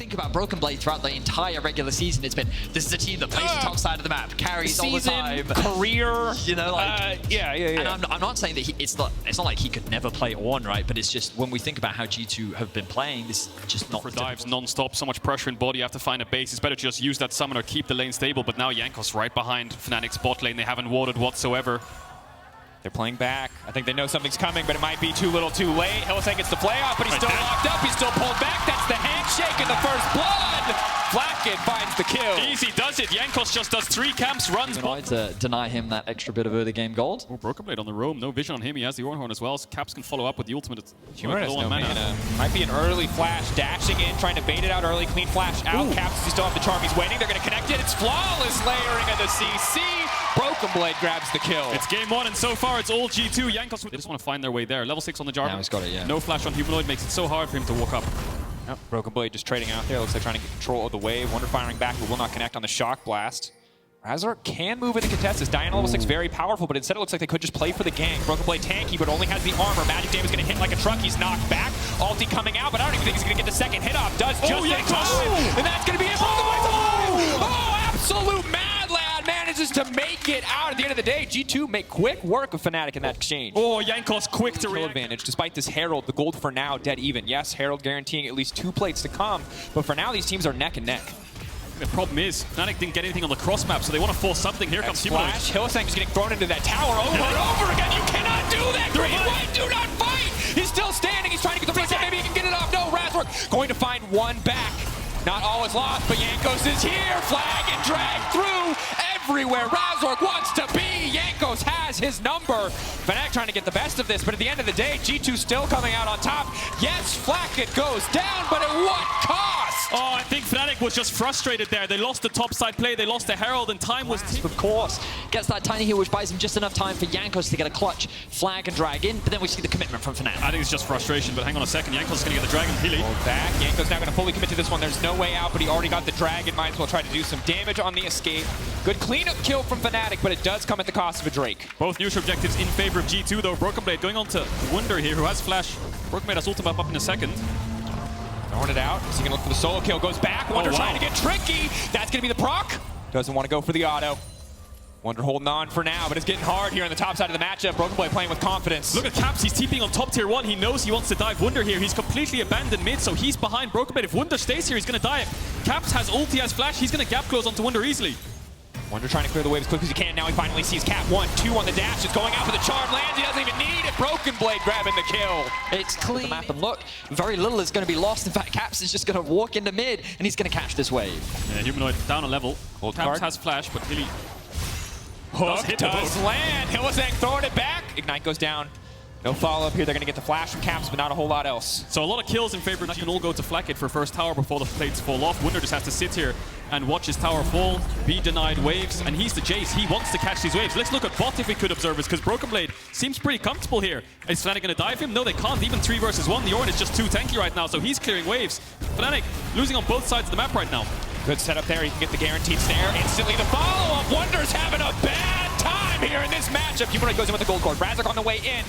think about Broken Blade throughout the entire regular season, it's been, this is a team that plays the top side of the map, carries all the time. Career, you know, like, yeah. And I'm not saying that it's not like he could never play on, right? But it's just when we think about how G2 have been playing, this is just not for dives non-stop, so much pressure in body, you have to find a base. It's better to just use that summoner, keep the lane stable, but now Jankos right behind Fnatic's bot lane. They haven't warded whatsoever. They're playing back. I think they know something's coming, but it might be too little too late. Hylissang gets the play off, but he's still locked up. He's still pulled back. That's the handshake in the first blood. Flacket finds the kill. Easy does it. Jankos just does 3 camps, runs. To deny him that extra bit of early game gold. Oh, Broken Blade on the roam. No vision on him. He has the Ornhorn as well, so Caps can follow up with the ultimate. Might be an early flash, dashing in, trying to bait it out early. Clean flash out. Ooh. Caps, he still have the charm. He's waiting. They're going to connect it. It's flawless layering of the CC. Broken Blade grabs the kill. It's game 1, and so far it's all G2. Jankos, they just want to find their way there. Level 6 on the Jarvan. Now he's got it, yeah. No flash on Humanoid makes it so hard for him to walk up. Yep. Broken Blade just trading out there. Looks like trying to get control of the wave. Wonder firing back, but will not connect on the Shock Blast. Razork can move in the contest. Diana level 6 very powerful, but instead it looks like they could just play for the gang. Broken Blade tanky, but only has the armor. Magic Dam is going to hit like a truck. He's knocked back. Ulti coming out, but I don't even think he's going to get the second hit off. Does just in time. And that's going to be it. Broken Blade's alive! Oh, absolute mad lad manages to make it out. At the end of the day, G2 make quick work of Fnatic in that exchange. Oh, Jankos quick to react. Advantage. Despite this Herald, the gold for now dead even. Yes, Herald guaranteeing at least 2 plates to come, but for now these teams are neck and neck. The problem is, Fnatic didn't get anything on the cross map, so they want to force something. Here comes Humanoid. Hylissang is getting thrown into that tower over and over again. You cannot do that, Green White. Do not fight. He's still standing. He's trying to get the reset. Maybe he can get it off. No, Razork going to find one back. Not all is lost, but Jankos is here. Flag and drag through everywhere Razork wants to be. Jankos has his number. Fnatic trying to get the best of this, but at the end of the day, G2 still coming out on top. Yes, Flacket goes down, but at what cost? Oh, I think Fnatic was just frustrated there. They lost the top side play, they lost the Herald, and time was ticking. Of course, gets that tiny heal, which buys him just enough time for Jankos to get a clutch flag and drag in, but then we see the commitment from Fnatic. I think it's just frustration, but hang on a second. Jankos is going to get the dragon Healy. Back. Jankos now going to fully commit to this one. There's no way out, but he already got the dragon. Might as well try to do some damage on the escape. Good cleanup kill from Fnatic, but it does come at the cost of a Drake. Both neutral objectives in favor of G2, though. Broken Blade going on to Wunder here, who has flash. Broken Blade has ultimate up in a second. Throwing it out. Is he going to look for the solo kill? Goes back. Wunder trying to get tricky. That's going to be the proc. Doesn't want to go for the auto. Wunder holding on for now, but it's getting hard here on the top side of the matchup. Broken Blade playing with confidence. Look at Caps. He's TPing on top tier 1. He knows he wants to dive Wunder here. He's completely abandoned mid, so he's behind Broken Blade. If Wunder stays here, he's going to die. Caps has ulti, has flash. He's going to gap close onto Wunder easily. Wunder trying to clear the wave as quick as he can. Now he finally sees Cap. 1, 2 on the dash. It's going out for the charm. Lands. He doesn't even need it. Broken Blade grabbing the kill. It's clean. The map, and look, very little is going to be lost. In fact, Caps is just going to walk into mid, and he's going to catch this wave. Yeah, Humanoid down a level. Caps has flash, but Hilly does land. Hylissang throwing it back. Ignite goes down. No follow-up here. They're going to get the flash from Caps, but not a whole lot else. So a lot of kills in favor. That can all go to Flacket for first tower before the plates fall off. Wunder just has to sit here and watch his tower fall, be denied waves, and he's the Jace. He wants to catch these waves. Let's look at bot if we could, observers, because Broken Blade seems pretty comfortable here. Is Fnatic going to dive him? No, they can't. Even 3 versus 1. The Ornn is just too tanky right now, so he's clearing waves. Fnatic losing on both sides of the map right now. Good setup there. He can get the guaranteed snare. Instantly the follow-up. Wunder's having a bad time here in this matchup. Humanoid goes in with the gold cord. Razork on the way in,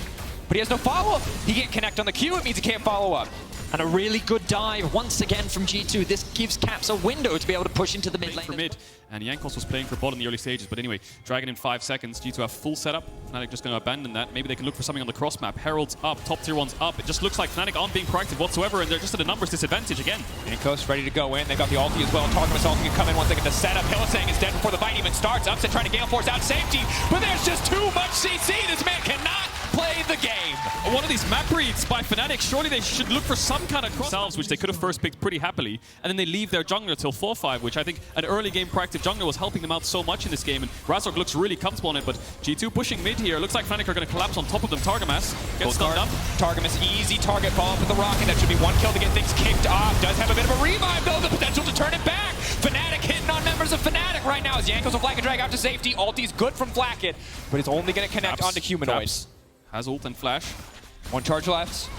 but he has no follow-up. He can't connect on the Q. It means he can't follow up. And a really good dive once again from G2. This gives Caps a window to be able to push into the mid lane. For mid, and Jankos was playing for bot in the early stages, but anyway, Dragon in 5 seconds. G2 have full setup. Fnatic just going to abandon that. Maybe they can look for something on the cross map. Herald's up, top tier 1's up. It just looks like Fnatic aren't being proactive whatsoever, and they're just at a numbers disadvantage again. Jankos ready to go in. They got the ulti as well. Targamas ulti can come in once they get the setup. Hylissang is dead before the fight even starts. Upset trying to Gale Force out safety, but there's just too much CC. This man cannot play the game. One of these map reads by Fnatic, surely they should look for some kind of cross which they could have first picked pretty happily, and then they leave their jungler till 4-5, which I think an early game proactive jungler was helping them out so much in this game, and Razork looks really comfortable on it, but G2 pushing mid here. Looks like Fnatic are going to collapse on top of them. Targamas gets stunned up. Targamas easy target follow up with the rocket. That should be 1 kill to get things kicked off. Does have a bit of a revive though, the potential to turn it back. Fnatic hitting on members of Fnatic right now as Jankos will flag and drag out to safety. Ulti's good from Flacket, but it's only going to connect onto Humanoid. Has ult and flash. 1 charge left.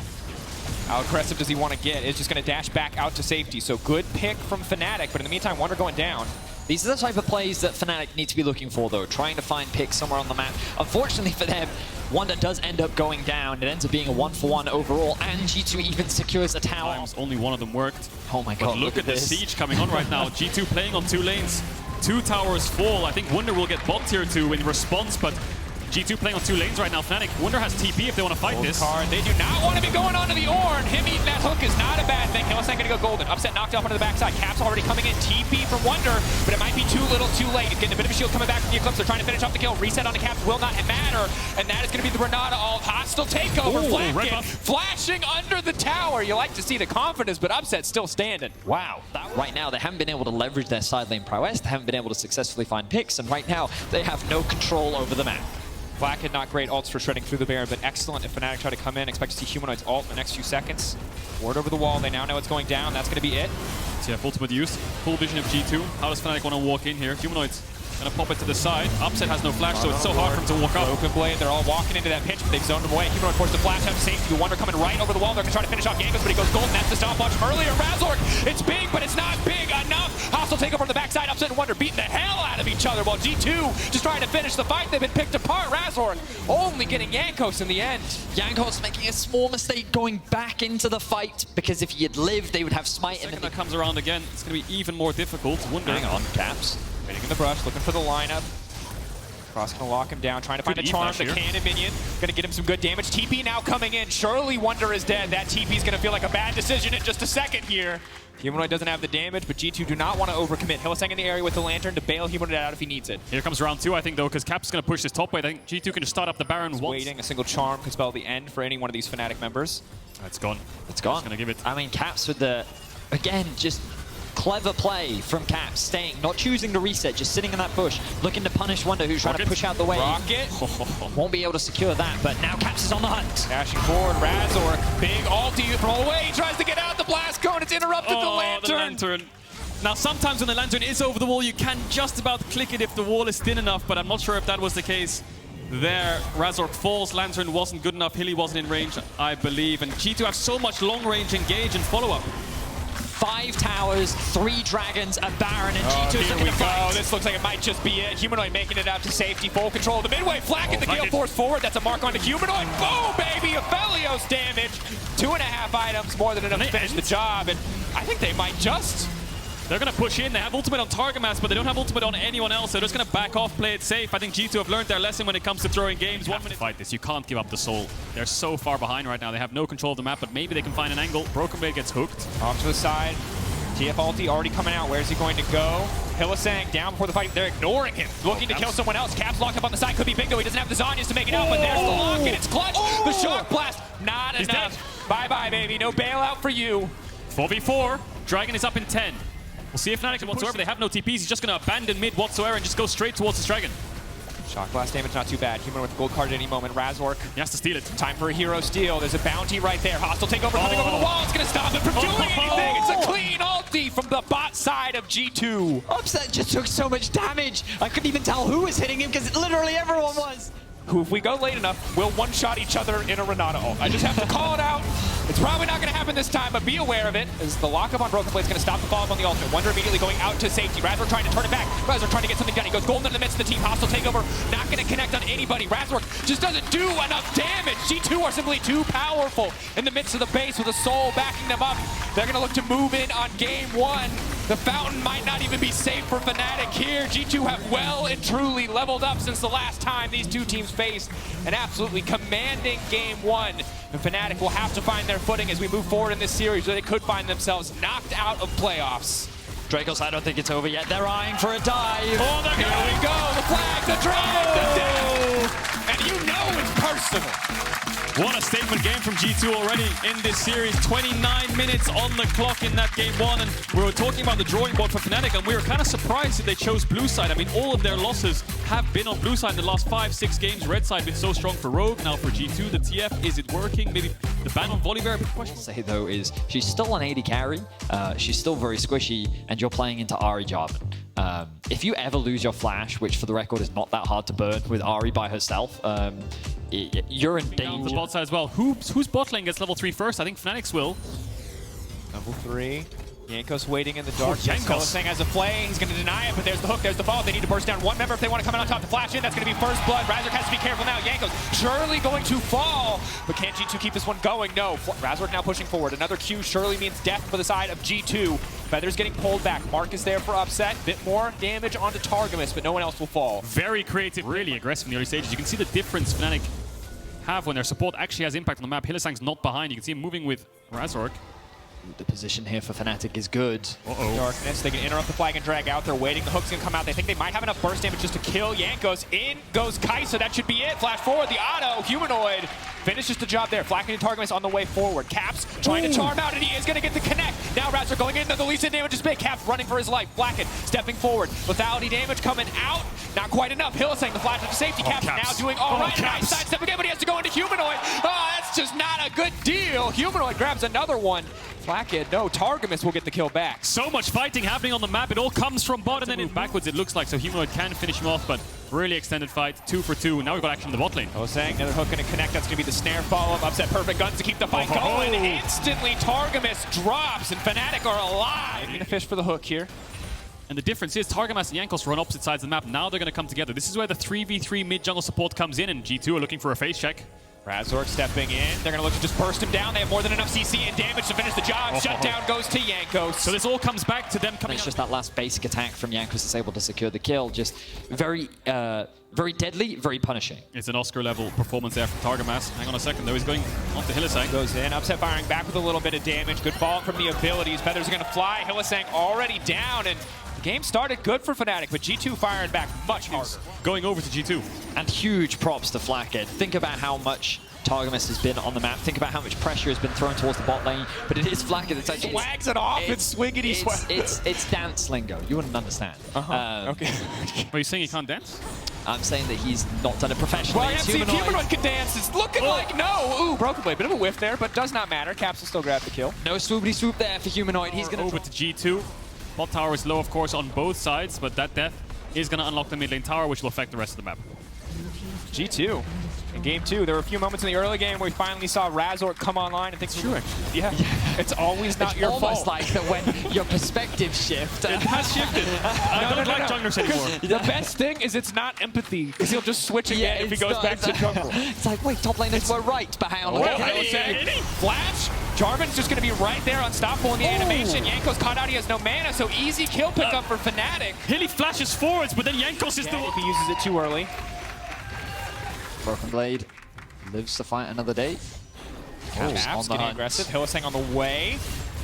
How aggressive does he want to get? It's just going to dash back out to safety. So good pick from Fnatic, but in the meantime, Wunder going down. These are the type of plays that Fnatic need to be looking for, though, trying to find picks somewhere on the map. Unfortunately for them, Wonder does end up going down. It ends up being a 1-for-1 overall, and G2 even secures a tower. Only one of them worked. Oh my god, But look at the siege coming on right now. G2 playing on 2 lanes. 2 towers fall. I think Wunder will get bombed here too in response, but G2 playing on 2 lanes right now. Fnatic, Wunder has TP if they want to fight this. Card. They do not want to be going onto the Ornn. Him eating that hook is not a bad thing. Hillesang going to go golden. Upset knocked off onto the backside. Caps already coming in. TP from Wunder, but it might be too little too late. He's getting a bit of a shield coming back from the Eclipse. They're trying to finish off the kill. Reset on the Caps will not matter, and that is going to be the Renata ult. Hostile takeover. Flacket flashing under the tower. You like to see the confidence, but Upset still standing. Wow. Right now, they haven't been able to leverage their side lane prowess. They haven't been able to successfully find picks, and right now, they have no control over the map. Flacket, not great ults for shredding through the Baron, but excellent if Fnatic try to come in. Expect to see Humanoid's ult in the next few seconds. Ward over the wall. They now know it's going down. That's going to be it. So yeah, ultimate use. Full vision of G2. How does Fnatic want to walk in here? Humanoid's going to pop it to the side. Upset has no flash, so it's so hard for him to walk up. Broken Blade, they're all walking into that pinch, but they've zoned him away. Humanoid forced to flash out safety. Wonder coming right over the wall. They're going to try to finish off Drakos, but he goes golden. That's the stopwatch from earlier. Razork, it's big, but it's not big enough. Hostile takeover from the backside. Upset and Wonder beating the hell out of each other, while G2 just trying to finish the fight. They've been picked apart. Razork only getting Jankos in the end. Jankos making a small mistake going back into the fight, because if he had lived, they would have smite. Second that comes around again, it's going to be even more difficult. Wonder. Hang on, Caps. Waiting in the brush, looking for the lineup. Cross gonna lock him down, trying to find a charm, the cannon minion. Gonna get him some good damage. TP now coming in. Surely Wonder is dead. That TP is gonna feel like a bad decision in just a second here. Humanoid doesn't have the damage, but G2 do not want to overcommit. Hillesang in the area with the lantern to bail Humanoid out if he needs it. Here comes round 2, I think, though, because Cap's going to push this top way. I think G2 can just start up the Baron once. Waiting, a single charm could spell the end for any one of these Fnatic members. It's gone. It's gone. Just going to give it. I mean, Caps with the, again, just clever play from Caps, staying, not choosing to reset, just sitting in that bush, looking to punish Wonder, who's trying to push out the way. Rocket. Won't be able to secure that, but now Caps is on the hunt. Dashing forward, Razork, big ulti from all the way. He tries to get out the blast cone. It's interrupted. The lantern. Now, sometimes when the lantern is over the wall, you can just about click it if the wall is thin enough, but I'm not sure if that was the case there. Razork falls, lantern wasn't good enough, Hilly wasn't in range, I believe, and G2 have so much long-range engage and follow-up. 5 towers, 3 dragons, a Baron, and G2 is looking to fight. This looks like it might just be it. Humanoid making it out to safety, full control of the midway. Flacket, the Gale Force forward. That's a mark on the Humanoid. Boom, baby! Aphelios damage. 2.5 items, more than enough to finish the job, and I think they might just... They're going to push in. They have ultimate on Target Mass, but they don't have ultimate on anyone else. They're just going to back off, play it safe. I think G2 have learned their lesson when it comes to throwing games. 1 minute fight this. You can't give up the soul. They're so far behind right now. They have no control of the map, but maybe they can find an angle. Broken Blade gets hooked. Off to the side. TF ulti already coming out. Where's he going to go? Hillesang down before the fight. They're ignoring him. Looking to kill someone else. Caps locked up on the side. Could be big, though. He doesn't have the Zhonya's to make it out, but there's the lock, and it's clutch. The shock blast. Not enough. Bye-bye, baby. No bailout for you. 4v4. Dragon is up in 10. We'll see if Fnatic can whatsoever. They have no TPs. He's just going to abandon mid whatsoever and just go straight towards this dragon. Shock blast damage, not too bad. Human with a gold card at any moment. Razork. He has to steal it. Time for a hero steal. There's a bounty right there. Hostile takeover coming over the wall. It's going to stop it from doing anything. It's a clean ulti from the bot side of G2. Upset just took so much damage. I couldn't even tell who was hitting him because literally everyone was. Who, if we go late enough, will one-shot each other in a Renata ult. I just have to call it out. It's probably not going to happen this time, but be aware of it, as the lockup on Broken Blade is going to stop the follow-up on the ultimate. Wonder immediately going out to safety. Razork trying to turn it back. Razork trying to get something done. He goes golden in the midst of the team. Hostile takeover. Not going to connect on anybody. Razork just doesn't do enough damage. G2 are simply too powerful in the midst of the base with a soul backing them up. They're going to look to move in on game 1. The fountain might not even be safe for Fnatic here. G2 have well and truly leveled up since the last time these two teams faced an absolutely commanding game 1. And Fnatic will have to find their footing as we move forward in this series, where they could find themselves knocked out of playoffs. Drakos, I don't think it's over yet. They're eyeing for a dive. Oh, here we go. The flag, the drag, the death. And you know it's personal. What a statement game from G2 already in this series. 29 minutes on the clock in that game 1. And we were talking about the drawing board for Fnatic, and we were kind of surprised that they chose blue side. I mean, all of their losses have been on blue side in the last 5-6 games. Red side been so strong for Rogue. Now for G2, the TF, is it working? Maybe the ban on Volibear? Big question. Say though is she's still an AD carry. She's still very squishy, and you're playing into Ahri Jarvan. If you ever lose your flash, which for the record is not that hard to burn with Ahri by herself, you're in danger. The bot side as well. Whose bot lane gets level 3 first? I think Fnatic's will. Level 3. Jankos waiting in the dark. Jankos Hylissang has a play. He's going to deny it, but there's the hook, there's the fall. They need to burst down one member if they want to come in on top to flash in. That's going to be first blood. Razork has to be careful now. Jankos surely going to fall, but can G2 keep this one going? No. Razork now pushing forward. Another Q surely means death for the side of G2. Feathers getting pulled back. Mark is there for upset. Bit more damage onto Targamas, but no one else will fall. Very creative, really aggressive in the early stages. You can see the difference Fnatic have when their support actually has impact on the map. Hylissang's not behind. You can see him moving with Razork. The position here for Fnatic is good. Darkness, they can interrupt the flag and drag out. They're waiting, the hook's gonna come out. They think they might have enough burst damage just to kill Jankos. In goes Kai'Sa, that should be it. Flash forward, the auto, humanoid finishes the job there. Flack and Targamas on the way forward. Caps trying to charm out, and he is gonna get the connect. Now Razork going in, the least damage is big. Caps running for his life. Blacken stepping forward. Lethality damage coming out. Not quite enough. Hylissang, the flash into safety. Caps now doing all right. Nice sidestep again, but he has to go into humanoid. Oh, that's just not a good deal. Humanoid grabs another one. Blackhead, no, Targamas will get the kill back. So much fighting happening on the map. It all comes from bot and then it backwards, it looks like. So Humanoid can finish him off, but really extended fight. 2 for 2. Now we've got action in the bot lane. Hylissang, another hook going to connect. That's going to be the snare follow-up. Upset perfect guns to keep the fight going. Instantly, Targamas drops, and Fnatic are alive. Going to fish for the hook here. And the difference is Targamas and Jankos run opposite sides of the map. Now they're going to come together. This is where the 3v3 mid-jungle support comes in, and G2 are looking for a face check. Razork stepping in. They're going to look to just burst him down. They have more than enough CC and damage to finish the job. Shutdown goes to Jankos. So this all comes back to them coming It's just that last basic attack from Jankos that's able to secure the kill. Just very, very deadly, very punishing. It's an Oscar-level performance there from Targamas. Hang on a second, though. He's going off to Hylissang. Goes in. Upset firing back with a little bit of damage. Good fall from the abilities. Feathers are going to fly. Hylissang already down, and the game started good for Fnatic, but G2 firing back much harder. Going over to G2. And huge props to Flackhead. Think about how much Targamas has been on the map. Think about how much pressure has been thrown towards the bot lane. But it is Flackhead that's actually... Swags it off and swingity swag. It's dance lingo. You wouldn't understand. Okay. Are you saying he can't dance? I'm saying that he's not done it professionally. Well, Humanoid can dance. It's looking like no. Ooh, Broken Blade. Bit of a whiff there, but does not matter. Caps will still grab the kill. No swoopity swoop there for Humanoid. He's going to... Over to G2. Bot tower is low, of course, on both sides, but that death is going to unlock the mid lane tower, which will affect the rest of the map. G2. In game 2, there were a few moments in the early game where we finally saw Razork come online and things were yeah. It's always not your fault. It's almost like that when your perspective shifts. It has shifted. I don't like junglers anymore. The best thing is it's not empathy, because he'll just switch again if he goes back to jungle. It's like, wait, top laners were right, but hang on. Flash. Jarvan's just going to be right there, unstoppable in the animation. Jankos caught out, he has no mana, so easy kill pickup for Fnatic. Hilly flashes forwards, but then Jankos is the one. If he uses it too early. Broken Blade lives to fight another day. Caps getting aggressive. Hylissang on the way.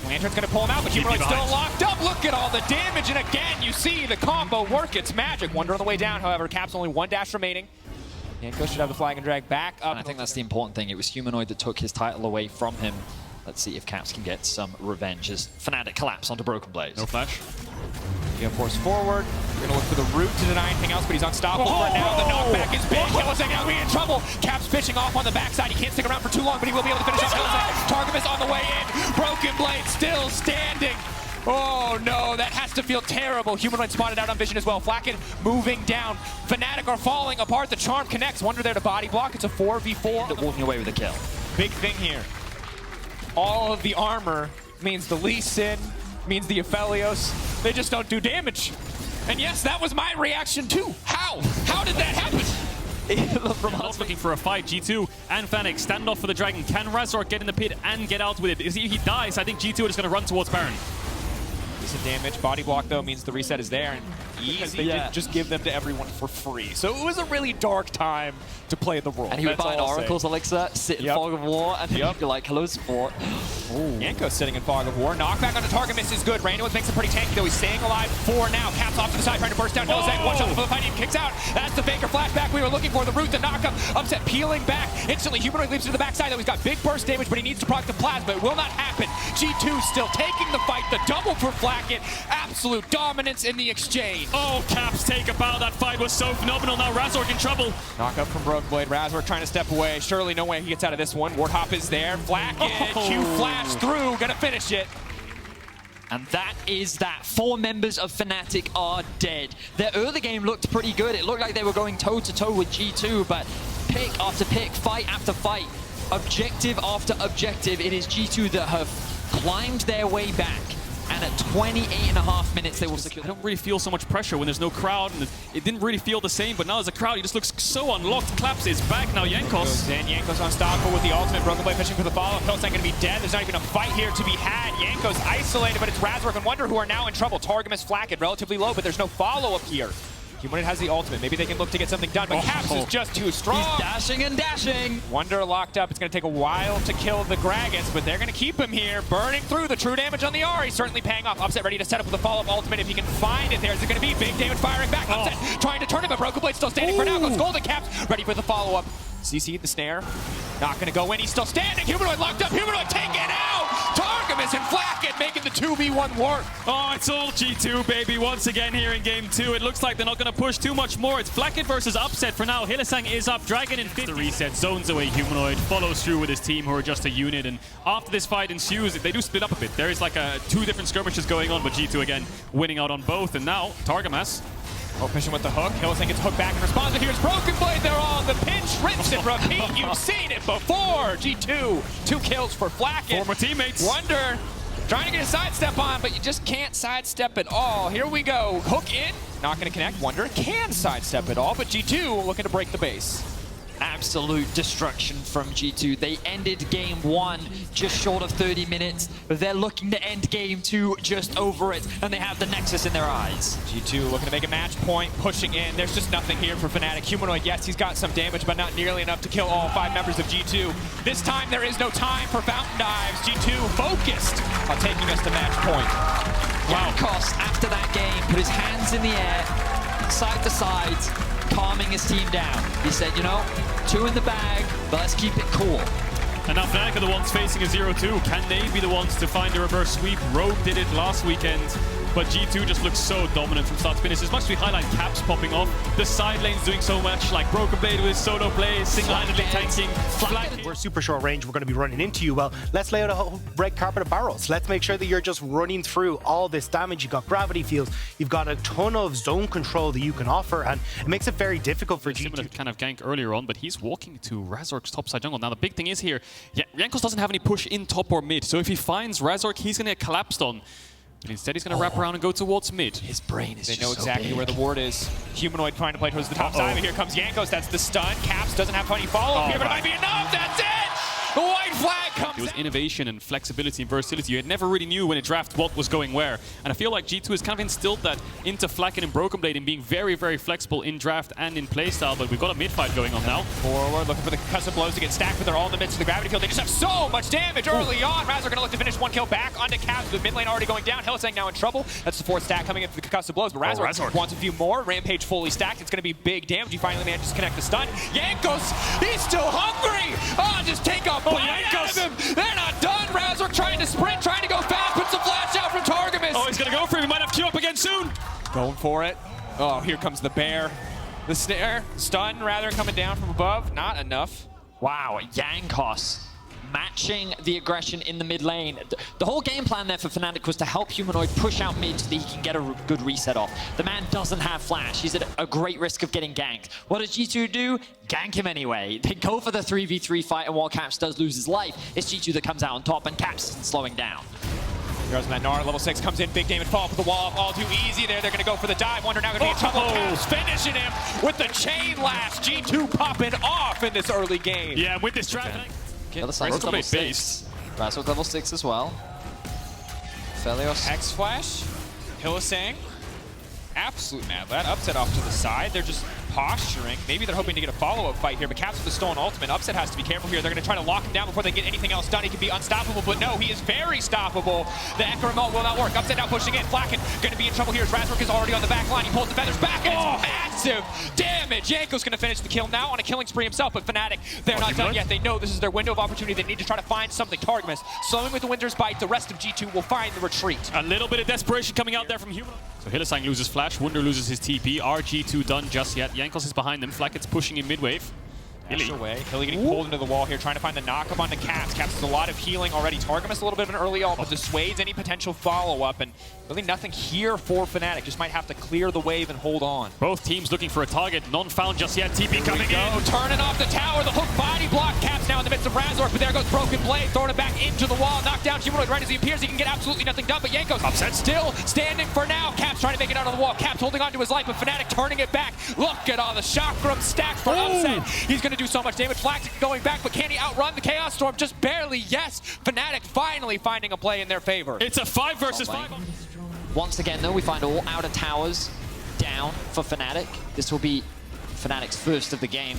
Lantern's going to pull him out, but Humanoid's still locked up. Look at all the damage, and again, you see the combo work. It's magic. Wonder on the way down, however. Caps only 1 dash remaining. Jankos should have the flag and drag back up. And I think that's the important thing. It was Humanoid that took his title away from him. Let's see if Caps can get some revenge as Fnatic collapse onto Broken Blades. No flash. Force forward. We're going to look for the root to deny anything else, but he's unstoppable for now. The knockback is big. Hylissang now be in trouble. Caps fishing off on the backside. He can't stick around for too long, but he will be able to finish off Hylissang. Targamas on the way in. Broken Blade still standing. Oh no, that has to feel terrible. Humanoid spotted out on vision as well. Flacken moving down. Fnatic are falling apart. The charm connects. Wonder there to body block. It's a 4v4. Walking away with a kill. Big thing here. All of the armor means the Lee Sin, means the Aphelios. They just don't do damage. And yes, that was my reaction too. How? How did that happen? From us looking for a fight. G2 and Fnatic stand off for the dragon. Can Razork get in the pit and get out with it? If he dies, I think G2 are just going to run towards Baron. Decent damage. Body block though means the reset is there. And easy. They didn't just give them to everyone for free. So it was a really dark time to play the role. And he would buy an Oracle's Elixir, sit in Fog of War, and then you'd be like, hello, sport. Jankos sitting in Fog of War. Knockback onto Targamas is good. Randall makes it pretty tanky, though. He's staying alive for now. Caps off to the side, trying to burst down. Hylissang, one shot for the fight. He kicks out. That's the Faker flashback we were looking for. The root, the knockup. Upset peeling back. Instantly, Humanoid leaps to the backside, though. He's got big burst damage, but he needs to proc the plasma. It will not happen. G2 still taking the fight. The double for Flacket. Absolute dominance in the exchange. Oh, Caps take a bow. That fight was so phenomenal. Now Razork in trouble. Knock up from Broken Blade. Razork trying to step away. Surely no way he gets out of this one. Warthop is there. Flacket. Q flash through. Gonna finish it. And that is that. 4 members of Fnatic are dead. Their early game looked pretty good. It looked like they were going toe-to-toe with G2, but pick after pick, fight after fight, objective after objective, it is G2 that have climbed their way back and at 28.5 minutes they will secure. I don't really feel so much pressure when there's no crowd, and it didn't really feel the same, but now there's a crowd, he just looks so unlocked. Claps is back now, Jankos. And Jankos unstoppable with the ultimate. Broken Blade fishing for the follow-up. Hillsang going to be dead. There's not even a fight here to be had. Jankos isolated, but it's Razork and Wonder who are now in trouble. Targamas Flacket relatively low, but there's no follow-up here. Humanoid has the ultimate. Maybe they can look to get something done, but Caps is just too strong. He's dashing and dashing. Wonder locked up. It's going to take a while to kill the Gragas, but they're going to keep him here. Burning through the true damage on the Ahri. Certainly paying off. Upset ready to set up with a follow-up ultimate if he can find it. There's going to be big damage firing back. Upset trying to turn him, but Broken Blade still standing for now. Goes Golden Caps ready for the follow-up. CC the snare. Not going to go in. He's still standing. Humanoid locked up. Humanoid taken out. Targamas and Flacket making the 2v1 work. Oh, it's all G2, baby, once again here in game 2. It looks like they're not going to push too much more. It's Flacket versus Upset for now. Hylissang is up. Dragon in 50. The reset, zones away Humanoid, follows through with his team who are just a unit. And after this fight ensues, they do split up a bit. There is like two different skirmishes going on, but G2 again winning out on both. And now, Targamas. Oh, fishing with the hook. Hylissang gets hooked back and responds. Here's Broken Blade. They're on the pinch, rinse and repeat. You've seen it before. G2, 2 kills for Flacket. Former teammates. Wonder trying to get a sidestep on, but you just can't sidestep at all. Here we go. Hook in. Not going to connect. Wonder can sidestep at all, but G2 looking to break the base. Absolute destruction from G2. They ended game 1 just short of 30 minutes, but they're looking to end game 2 just over it, and they have the Nexus in their eyes. G2 looking to make a match point, pushing in. There's just nothing here for Fnatic. Humanoid, yes, he's got some damage, but not nearly enough to kill all 5 members of G2. This time, there is no time for fountain dives. G2 focused on taking us to match point. Wow. Drakos, after that game, put his hands in the air, side to side, calming his team down. He said, you know, 2 in the bag, but let's keep it cool. And now Fnatic are the ones facing a 0-2. Can they be the ones to find a reverse sweep? Rogue did it last weekend, but G2 just looks so dominant from start to finish. As much as we highlight Caps popping off, the side lane's doing so much, like Broken Blade with his solo play, single-handedly tanking. We're super short range, we're going to be running into you. Well, let's lay out a whole red carpet of barrels. Let's make sure that you're just running through all this damage. You've got gravity fields, you've got a ton of zone control that you can offer, and it makes it very difficult for G2. Similar kind of gank earlier on, but he's walking to Razork's topside jungle. Now the big thing is here, Jankos doesn't have any push in top or mid, so if he finds Razork, he's going to get collapsed on. But instead, he's going to wrap around and go towards mid. His brain is They just know exactly so where the ward is. Humanoid trying to play towards the top side, but here comes Jankos. That's the stun. Caps doesn't have any follow-up here, but it might be enough. That's it! The white flag comes It was innovation and flexibility and versatility. You never really knew when it draft what was going where. And I feel like G2 has kind of instilled that into Flacket and Broken Blade in being very, very flexible in draft and in playstyle. But we've got a mid-fight going on now. Forward, looking for the concussive blows to get stacked, but they're all in the midst of the gravity field. They just have so much damage early on. Razor going to look to finish 1 kill back onto Caps, with mid lane already going down. Hylissang now in trouble. That's the 4th stack coming in for the concussive blows, but Razor wants a few more. Rampage fully stacked. It's going to be big damage. He finally manages to connect the stun. Jankos, he's still hungry. Oh, just take a bite out of him. They're not done. Razor trying to sprint, trying to go fast, puts a flash out from Targamas. Oh, he's going to go for him. He might have Q up again soon. Going for it. Oh, here comes the bear. The snare, stun rather coming down from above. Not enough. Wow, Jankos matching the aggression in the mid lane. The whole game plan there for Fnatic was to help Humanoid push out mid so that he can get a good reset off. The man doesn't have flash. He's at a great risk of getting ganked. What does G2 do? Gank him anyway. They go for the 3v3 fight, and while Caps does lose his life, it's G2 that comes out on top, and Caps isn't slowing down. Here's that Nara, level 6 comes in, big damage, fall off the wall, all too easy there. They're going to go for the dive. Wonder now going to be in trouble. Caps finishing him with the chain last. G2 popping off in this early game. Yeah, with this trap. The other side is level 6. Razork level 6 as well. Felios. X-Flash, Hylissang, absolute mad lad. Upset off to the side. They're just posturing. Maybe they're hoping to get a follow-up fight here, but Caps with the stolen ultimate. Upset has to be careful here. They're going to try to lock him down before they get anything else done. He can be unstoppable, but no, he is very stoppable. The Echo remote will not work. Upset now pushing in. Flacket going to be in trouble here as Razork is already on the back line. He pulls the feathers back, and it's massive damage. Janko's going to finish the kill now on a killing spree himself, but Fnatic, they're not done yet. They know this is their window of opportunity. They need to try to find something. Targamas slowing with the Winter's Bite. The rest of G2 will find the retreat. A little bit of desperation coming out there from Human. So Hylissang loses flash, Wunder loses his TP. RG2 done just yet. Jankos is behind them. Flacket's pushing in mid-wave. Extra way. Hilly getting pulled into the wall here, trying to find the knock-up onto Caps. Caps has a lot of healing already. Targamas a little bit of an early ult, but dissuades any potential follow-up, and really nothing here for Fnatic. Just might have to clear the wave and hold on. Both teams looking for a target. None found just yet. TP coming in. Turning off the tower. The hook body block. Caps now in the midst of Razork, but there goes Broken Blade, throwing it back into the wall. Knocked down Humanoid right as he appears. He can get absolutely nothing done, but Jankos upset. Still standing for now. Caps trying to make it out of the wall. Caps holding on to his life, but Fnatic turning it back. Look at all the chakram stacked for upset. He's going to do so much damage. Flax going back, but can he outrun the Chaos Storm? Just barely, yes. Fnatic finally finding a play in their favor. It's a 5 versus 5. Once again, though, we find all outer towers down for Fnatic. This will be Fnatic's first of the game.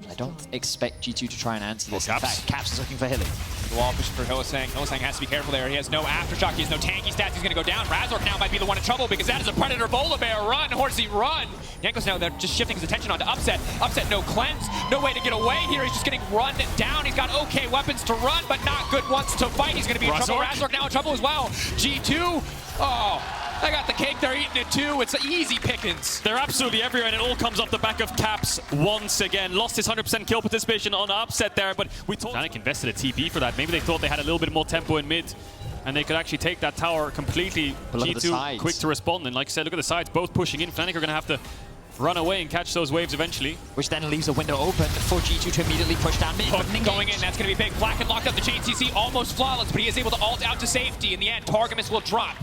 I don't expect G2 to try and answer this. In fact, Caps is looking for Hilly. The wall pushing for Hylissang. Hylissang has to be careful there. He has no aftershock. He has no tanky stats. He's going to go down. Razork now might be the one in trouble because that is a Predator Volibear. Run, Horsey, run. Jankos now, they're just shifting his attention onto Upset. Upset, no cleanse. No way to get away here. He's just getting run down. He's got okay weapons to run, but not good ones to fight. He's going to be in trouble. Razork now in trouble as well. G2, oh. I got the cake, they're eating it too. It's easy pickings. They're absolutely everywhere, and it all comes off the back of Caps once again. Lost his 100% kill participation on Upset there, but we thought Fnatic invested a TP for that. Maybe they thought they had a little bit more tempo in mid, and they could actually take that tower completely. G2 quick to respond, and like I said, look at the sides, both pushing in. Fnatic are going to have to run away and catch those waves eventually. Which then leaves a window open for G2 to immediately push down mid. Going in, that's going to be big. Flacken locked up the chain CC, almost flawless, but he is able to ult out to safety. In the end, Targamas will drop.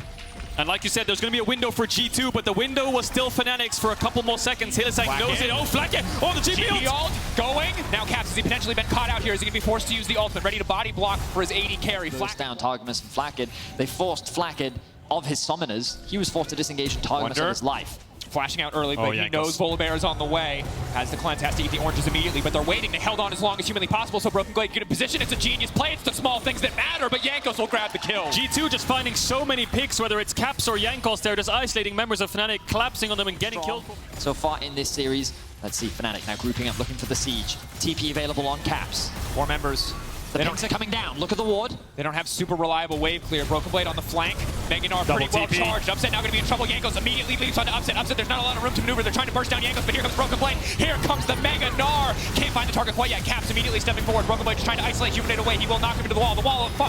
And like you said, there's going to be a window for G2, but the window was still Fnatic's for a couple more seconds. Hylissang knows it. Oh, flank it. Oh, the GP ult. Going. Now Caps, has he potentially been caught out here? Is he going to be forced to use the ultimate? Ready to body block for his 80 carry. Goes down Targamas and Flackid. They forced Flackid of his summoners. He was forced to disengage and Targamas on his life. Flashing out early, but he knows Volibear is on the way. Has the cleanse, has to eat the oranges immediately, but they're waiting. They held on as long as humanly possible, so Broken Blade get in position. It's a genius play. It's the small things that matter, but Jankos will grab the kill. G2 just finding so many picks, whether it's Caps or Jankos, they're just isolating members of Fnatic, collapsing on them and getting killed. So far in this series, let's see Fnatic now grouping up, looking for the siege. TP available on Caps. 4 members. The pinks are coming down. Look at the ward. They don't have super reliable wave clear. Broken Blade on the flank. Meganar pretty well charged. Upset now going to be in trouble. Jankos immediately leaps onto Upset. Upset, there's not a lot of room to maneuver. They're trying to burst down Jankos, but here comes Broken Blade. Here comes the Meganar. Can't find the target quite yet. Caps immediately stepping forward. Broken Blade just trying to isolate Humanoid away. He will knock him into the wall. The wall of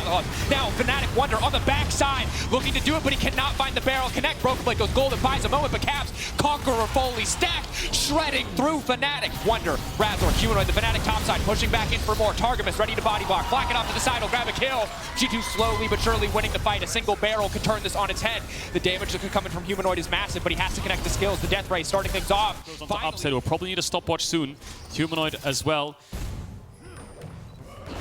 now Fnatic Wonder on the backside, looking to do it, but he cannot find the barrel connect. Broken Blade goes golden, buys a moment, but Caps, Conqueror fully stacked, shredding through Fnatic. Wonder, Razork, Humanoid, the Fnatic topside, pushing back in for more. Targamas ready to body block. Flack it off to the side. Will grab a kill. G2 slowly but surely winning the fight. A single barrel could turn this on its head. The damage that could come in from Humanoid is massive, but he has to connect the skills. The death ray starting things off. Goes on to Upset. We'll probably need a stopwatch soon. Humanoid as well.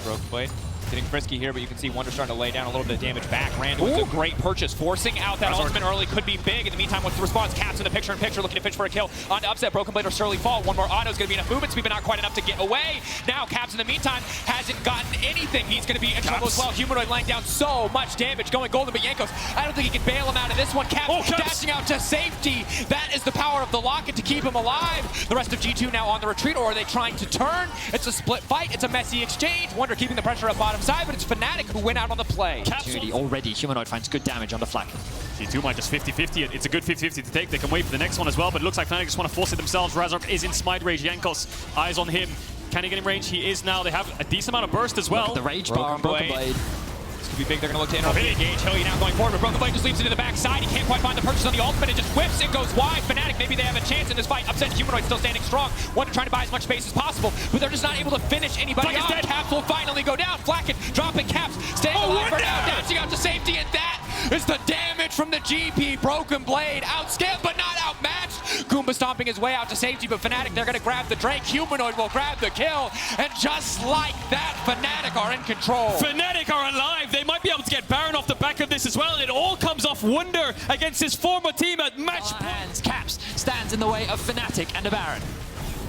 Broken Blade getting frisky here, but you can see Wonder starting to lay down a little bit of damage back. Randall with a great purchase, forcing out that ultimate early could be big. In the meantime, what's the response? Caps in the picture, looking to pitch for a kill. On to Upset, Broken Blade will surely fall. One more auto is going to be enough movement speed, but not quite enough to get away. Now Caps in the meantime hasn't gotten anything. He's going to be in trouble as well. Humanoid laying down so much damage, going golden, but Jankos, I don't think he can bail him out of this one. Caps dashing out to safety. That is the power of the locket to keep him alive. The rest of G2 now on the retreat, or are they trying to turn? It's a split fight. It's a messy exchange. Wonder keeping the pressure up bottom side, but it's Fnatic who went out on the play. Already, Humanoid finds good damage on the flank. G2 might just 50-50 it. It's a good 50-50 to take. They can wait for the next one as well, but it looks like Fnatic just want to force it themselves. Razork is in smite rage. Jankos, eyes on him. Can he get in range? He is now. They have a decent amount of burst as well. Look at the rage bar on Broken Blade. This could be big. They're going to look to interrupt the engage. Hilly now going forward, but Broken Blade just leaps into the backside. He can't quite find the purchase on the ultimate. It just whips and goes wide. Fnatic, maybe they have a chance in this fight. Upset Humanoid still standing strong. Wonder trying to buy as much space as possible, but they're just not able to finish anybody off. Caps will finally go down. Flacken dropping Caps, staying alive for now, dashing out to safety, and that is the damage from the GP. Broken Blade outscaled, but not outmatched. Goomba stomping his way out to safety, but Fnatic, they're going to grab the Drake. Humanoid will grab the kill, and just like that, Fnatic are in control. Fnatic are alive. They might be able to get Baron off the back of this as well, and it all comes off Wonder against his former team at match point. Caps stands in the way of Fnatic and a Baron.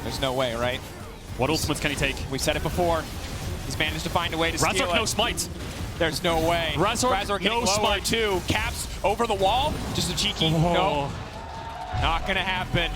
There's no way, right? What ultimates can he take? We've said it before. He's managed to find a way to steal it. Razork, no smite. There's no way. Razork no smite too. Caps over the wall. Just a cheeky. No. Not gonna happen.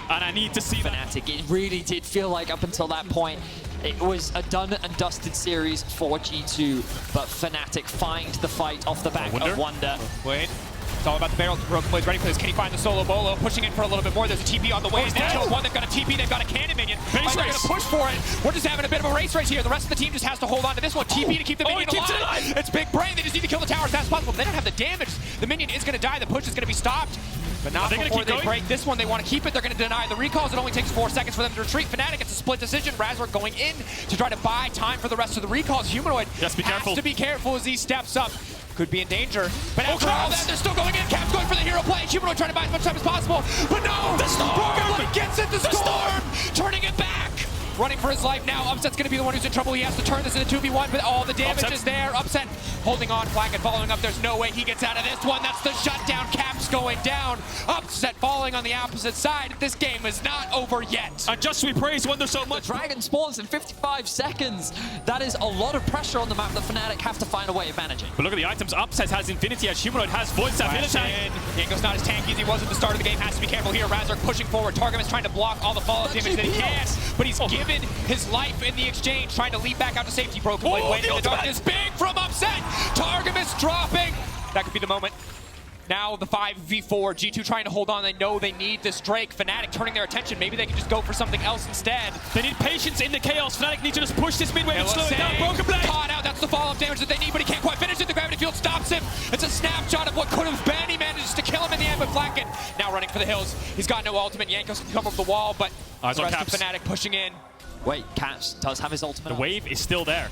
And I need to see Fnatic. It really did feel like up until that point it was a done and dusted series for G2, but Fnatic find the fight off the back of Wonder. Wait. It's all about the barrels. Broken Blade's ready for this. Can he find the solo bolo? Pushing in for a little bit more. There's a TP on the way. They killed one. They've got a TP. They've got a cannon minion. They're going to push for it. We're just having a bit of a race here. The rest of the team just has to hold on to this one. TP to keep the minion alive. It's big brain. They just need to kill the tower as fast as possible. They don't have the damage. The minion is going to die. The push is going to be stopped. But not before they break this one. They want to keep it. They're going to deny the recalls. It only takes 4 seconds for them to retreat. Fnatic, it's a split decision. Razork going in to try to buy time for the rest of the recalls. Humanoid has to be careful as he steps up. Could be in danger. But after all that, they're still going in. Cap's going for the hero play. Humanoid trying to buy as much time as possible. But no! The Storm gets it. The Storm turning it back. Running for his life now. Upset's going to be the one who's in trouble. He has to turn this into 2v1, but all the damage is there. Upset holding on, Flag and following up. There's no way he gets out of this one. That's the shutdown. Caps going down. Upset falling on the opposite side. This game is not over yet. And just we praise Wonder so much. The Dragon spawns in 55 seconds. That is a lot of pressure on the map that Fnatic have to find a way of managing. But look at the items. Upset has Infinity as Humanoid has Void Staff. Yanko's not as tanky as he was at the start of the game. Has to be careful here. Razork pushing forward. Targum is trying to block all the fallout damage that he can. But he's given his life in the exchange, trying to leap back out to safety. Broken Blade waiting in the darkness. Big from Upset. Targum is dropping. That could be the moment. Now the 5v4, G2 trying to hold on. They know they need this Drake. Fnatic turning their attention. Maybe they can just go for something else instead. They need patience in the chaos. Fnatic need to just push this mid wave and slow it down. Broken Blade caught out. That's the follow-up damage that they need, but he can't quite finish it. The gravity field stops him. It's a snapshot of what could have been. He manages to kill him in the end with Flacken. Now running for the hills. He's got no ultimate. Yankos can come over the wall, but the rest of Fnatic pushing in. Wait, Caps does have his ultimate. The wave is still there.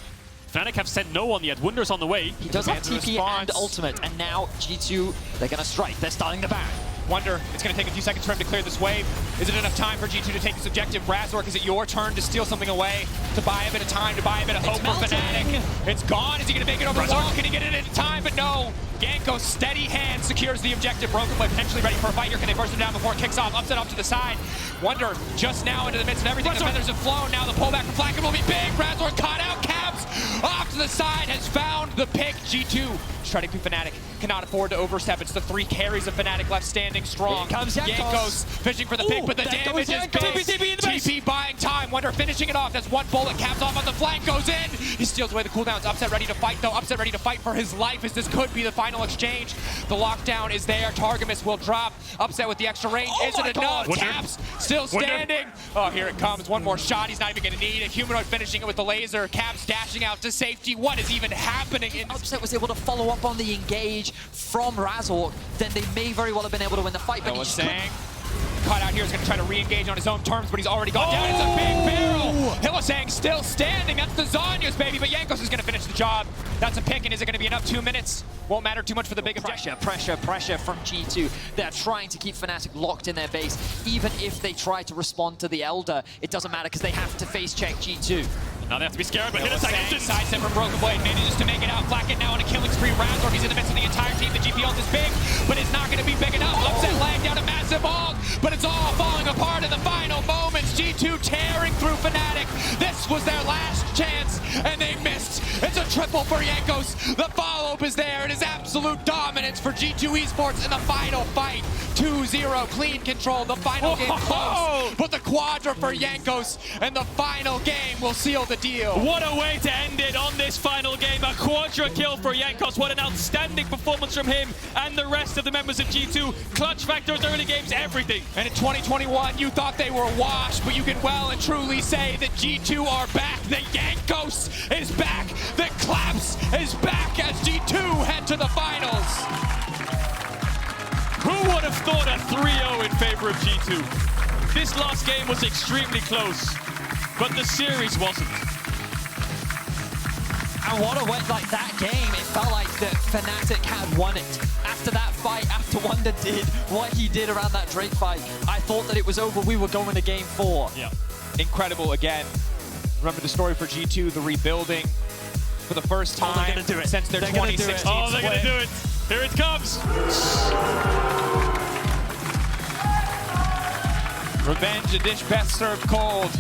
Fnatic have sent no one yet. Wunder's on the way. He does have TP and ultimate, and now G2, they're going to strike. They're starting the back. Wonder, it's going to take a few seconds for him to clear this wave. Is it enough time for G2 to take this objective? Razork, is it your turn to steal something away? To buy a bit of time, to buy a bit of hope for Fnatic? It's gone. Is he going to make it over the wall? Can he get it in time? But no. Yanko, steady hand, secures the objective. Broken Blade potentially ready for a fight here. Can they burst him down before it kicks off? Upset off to the side. Wonder just now into the midst of everything. The feathers have flown. Now the pullback from Flacken will be big. Razork caught out. Caps off to the side has found the pick. G2 trying to Fnatic. Cannot afford to overstep. It's the 3 carries of Fnatic left standing strong. Here comes Yankos fishing for the pick, but the damage is big. TP buying time. Wonder finishing it off. That's one bullet. Caps off on the flank. Goes in. He steals away the cooldowns. Upset ready to fight though. Upset ready to fight for his life as this could be the final exchange. The lockdown is there. Targamas will drop. Upset with the extra range. Is it enough? Caps still standing. Oh, here it comes. One more shot. He's not even going to need it. Humanoid finishing it with the laser. Caps dashing out to safety. What is even happening? Upset was able to follow up on the engage from Razork. Then they may very well have been able to win the fight. But he's caught out here is going to try to re-engage on his own terms, but he's already gone down. It's a big barrel. Hylissang still standing. That's the Zhonya's, baby, but Yankos is going to finish the job. That's a pick, and is it going to be enough? 2 minutes. Won't matter too much for the big objective. Pressure from G2. They're trying to keep Fnatic locked in their base. Even if they try to respond to the Elder, it doesn't matter because they have to face check G2. Now they have to be scared, but Hylissang sidestep from Broken Blade manages to make it out. Flacken now on a killing spree. Razork, he's in the midst of the entire team. The GP ult is big, but it's not going to be big enough. Upset laying down a massive ult, but it's all falling apart in the final moments. G2 tearing through Fnatic. This was their last chance, and they missed. It's a triple for Yankos. The follow-up is there. It is absolute dominance for G2 Esports in the final fight. 2-0, clean control. The final game close, but the quadra for Yankos, and the final game will seal the deal. What a way to end it on this final game. A quadra kill for Yankos. What an outstanding performance from him and the rest of the members of G2. Clutch factors, early games, everything. And in 2021, you thought they were washed, but you can well and truly say that G2 are back. The Yankos is back. The Claps is back as G2 head to the finals. Who would have thought a 3-0 in favor of G2? This last game was extremely close, but the series wasn't. And what a way, like that game, it felt like that Fnatic had won it. After that fight, after Wonder did what he did around that Drake fight, I thought that it was over. We were going to game 4. Yeah. Incredible again. Remember the story for G2, the rebuilding for the first time since their 2016 split. Oh, they're going to do it. Here it comes. Revenge, a dish best served cold.